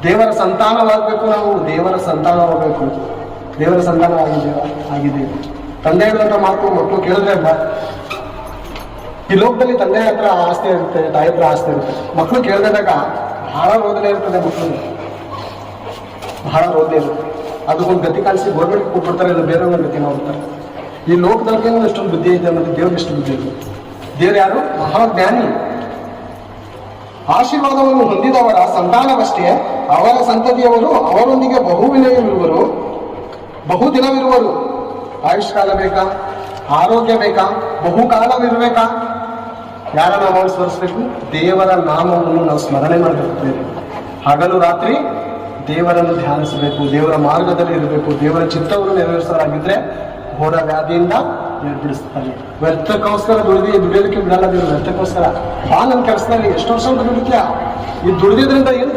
ದೇವರ ಸಂತಾನವಾಗಬೇಕು. ನಾವು ದೇವರ ಸಂತಾನವಾಗಬೇಕು. ದೇವರ ಸಂತಾನವಾಗಿದ್ದೇವೆ. ತಂದೆ ಹೇಳಿದಂಥ ಮಾತು ಮಕ್ಕಳು ಕೇಳಿದ್ರೆ ಅಲ್ಲ. ಈ ಲೋಕದಲ್ಲಿ ತಂದೆ ಹತ್ರ ಆಸ್ತಿ ಇರುತ್ತೆ, ತಾಯಿ ಹತ್ರ ಆಸ್ತಿ ಇರುತ್ತೆ. ಮಕ್ಕಳು ಕೇಳಿದಾಗ ಬಹಳ ರೋದನೆ ಇರ್ತದೆ. ಮಕ್ಕಳು ಬಹಳ ರೋದನೆ ಇರುತ್ತೆ. ಅದಕ್ಕೊಂದು ಗತಿ ಕಾಣಿಸಿ ಗೋರ್ಮೆಂಟ್ ಕೊಟ್ಬಿಡ್ತಾರೆ, ಇಲ್ಲ ಬೇರೆ ಒಂದು ಗತಿ ಮಾಡ್ತಾರೆ. ಈ ಲೋಕದಲ್ಲಿ ಎಷ್ಟೊಂದು ಬುದ್ಧಿ ಐತೆ, ಮತ್ತು ದೇವ್ರಿಗೆ ಎಷ್ಟು ಬುದ್ಧಿ ಐತೆ. ದೇವ್ರು ಯಾರು? ಮಹಾಜ್ಞಾನಿ. ಆಶೀರ್ವಾದವನ್ನು ಹೊಂದಿದವರ ಸಂತಾನವಷ್ಟೇ ಅವರ ಸಂತತಿಯವರು ಅವರೊಂದಿಗೆ ಬಹುವಿನಯವಿರುವರು, ಬಹುದಿನವಿರುವರು. ಆಯುಷ್ಕಾಲ ಬೇಕಾ? ಆರೋಗ್ಯ ಬೇಕಾ? ಬಹುಕಾಲವಿರಬೇಕಾ? ಯಾರ ನಾಮವನ್ನು ಸ್ಮರಿಸಬೇಕು? ದೇವರ ನಾಮವನ್ನು ನಾವು ಸ್ಮರಣೆ ಮಾಡಬೇಕು. ಹಗಲು ರಾತ್ರಿ ದೇವರನ್ನು ಧ್ಯಾನಿಸಬೇಕು, ದೇವರ ಮಾರ್ಗದಲ್ಲಿ ಇರಬೇಕು. ದೇವರ ಚಿತ್ತವನ್ನು ನೆರವೇರಿಸೋರಾಗಿದ್ರೆ ಘೋರ ವ್ಯಾಧಿಯಿಂದ ಬಿಡಿಸ್ತಾನೆ. ವ್ಯರ್ಥಕ್ಕೋಸ್ಕರ ದುಡಿಯೋದಕ್ಕೆ ಬಿಡಲ್ಲ ದೇವರು. ವ್ಯರ್ಥಕ್ಕೋಸ್ಕರ ನನ್ನ ಕೆಲಸದಲ್ಲಿ ಎಷ್ಟು ವರ್ಷ ದುಡಿದ್ಯಾ? ಈ ದುಡಿದಿದ್ರಿಂದ ಏನು